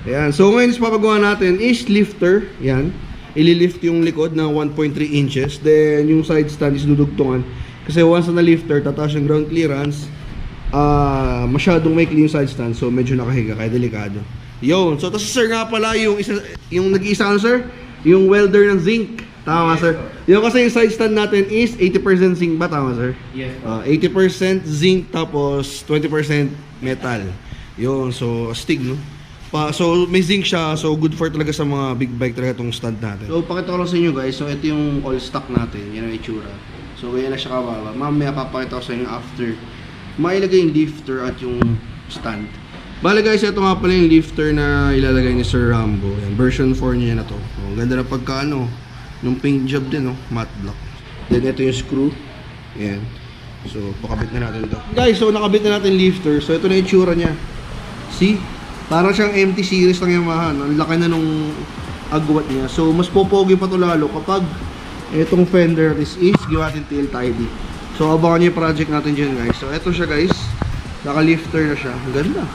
Ayan. So ngayon is papagawa natin is lifter. Yan. Ililift yung likod ng 1.3 inches. Then yung side stand is dudugtungan. Kasi once na lifter, tataas yung ground clearance. Masyadong maikli yung side stand. So medyo nakahiga, kaya delikado. Yun. So tapos sir nga pala yung nag-iisa ano sir? Yung welder ng zinc. Tama sir. Yung kasi yung side stand natin is 80% zinc ba? Tama sir? Yes. 80% zinc tapos 20% metal. Yun. So astig no? So may zinc siya, so good for talaga sa mga big bike talaga itong stand natin. So pakita ko lang sa inyo guys, so ito yung all stock natin, yan ang itsura. So ganyan na siya kababa. Mamaya papakita ko sa inyo after mailagay yung lifter at yung stand. Bale guys, ito nga pala yung lifter na ilalagay ni Sir Rambo. Yan, version 4 niya na to. So, ganda na pagka ano, yung paint job din, no? Matte block. Then ito yung screw. Yan. So pakabit na natin to. Guys, so nakabit na natin lifter. So ito na yung itsura niya. See? Parang siyang empty series lang Yamaha. Ang laki na nung agwat niya. So mas popogi pa to lalo kapag itong fender is gawa natin tail tidy. So abangan niyo yung project natin dyan guys. So ito siya guys. Naka-lifter na siya. Ang ganda.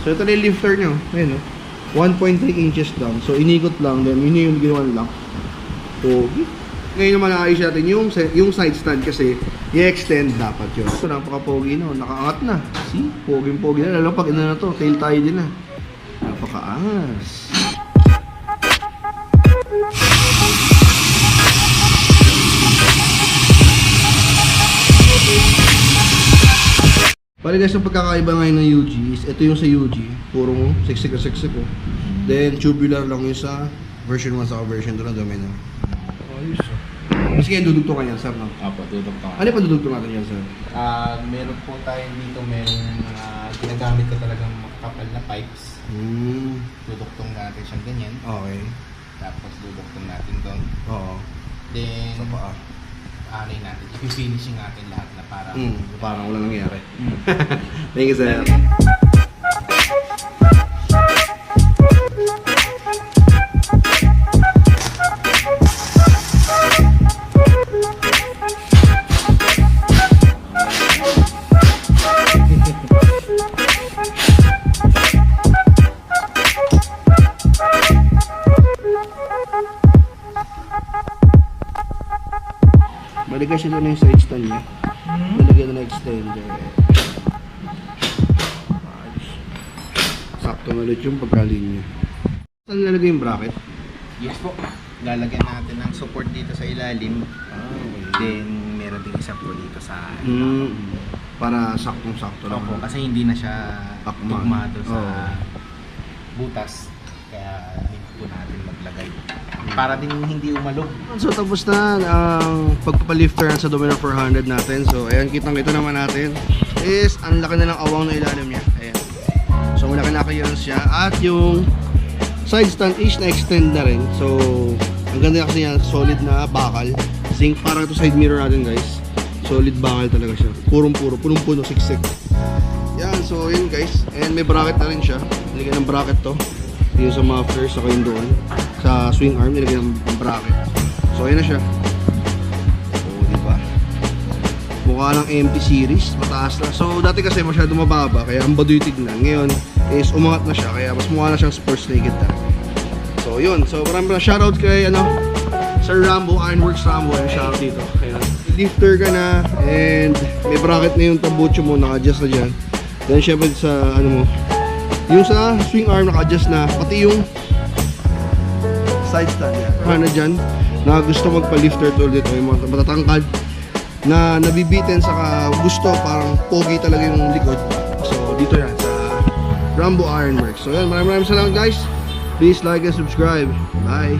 So ito na yung lifter nyo. Ayan o. 1.3 inches down. So inikot lang. Then yun yung ginawa lang. Pogi. Ngayon naman naayos natin yung side stand kasi i-extend dapat yun. So napaka-pogi no. Nakaangat na. See? Pogi-pogi na. Lalo pag ina na to. Tail tidy na. Napakaangas. Bale guys, ang pagkakaiba ngayon ng UG is ito yung sa UG, purong siksik oh. Then tubular lang yung sa version 1 sa version 2 na dumi na. Ayos ah. Mas kaya dudugtungan yan sir, no? Apo, dudugtungan. Ano pa dudugtungan natin yan sir? Meron po tayo dito, meron ginagamit ko talagang makapal na pipes. Dudugtong natin siyang ganyan. Okay. Tapos dudugtong natin doon. Oo. Then, Sa paa. natin, i-finishing natin lahat na Parang wala nangyari. Thank you sir. Bali guys, ito na yung side stand niya. Nalagyan na extender. Sakto na ulit yung pagkalin niya. Saan nilalagay yung bracket? Yes po. Lalagyan natin ng support dito sa ilalim. Okay. Then, meron din isa po dito sa para saktong-sakto lang. Opo, kasi hindi na siya tugmado sa butas. Kaya hindi po natin maglagay. Para din hindi umalog. So tapos na ang pagpapalifter sa Dominar 400 natin. So ayan, kitang-kita naman natin is ang laki na ng awang na ilalim niya. Ayan. So malaki-laki yun siya. At yung side stand is na-extend na rin. So ang ganda kasi yan, solid na bakal. Zinc, parang ito side mirror natin guys. Solid bakal talaga siya. Punong-puno, punong-puno, siksik. Yan, so yun guys. And may bracket na rin siya. Nilagyan ng bracket to. Yung sa muffler, saka yung doon sa swing arm, nilagyan ng bracket. So ayun na siya. O diba, mukha ng empty series, mataas na. So dati kasi masyado mababa, kaya ang baduy tignan. Ngayon is umangat na siya, kaya mas mukha na siyang sports naked talaga. So yun, so maraming shoutout kay Sir Rambo, Ironworks Rambo. Yung shoutout dito. Kaya lifter ka na and may bracket na yung tambucho mo, naka-adjust na dyan. Then syempre sa yung sa swing arm naka-adjust na, pati yung side stand yan. Ano dyan, na gusto magpa-lifter tool dito, yung mga matatangkad na nabibitin saka gusto parang pogi talaga yung likod. So dito yan sa Rambo Ironworks. So yan, maraming salamat guys. Please like and subscribe. Bye.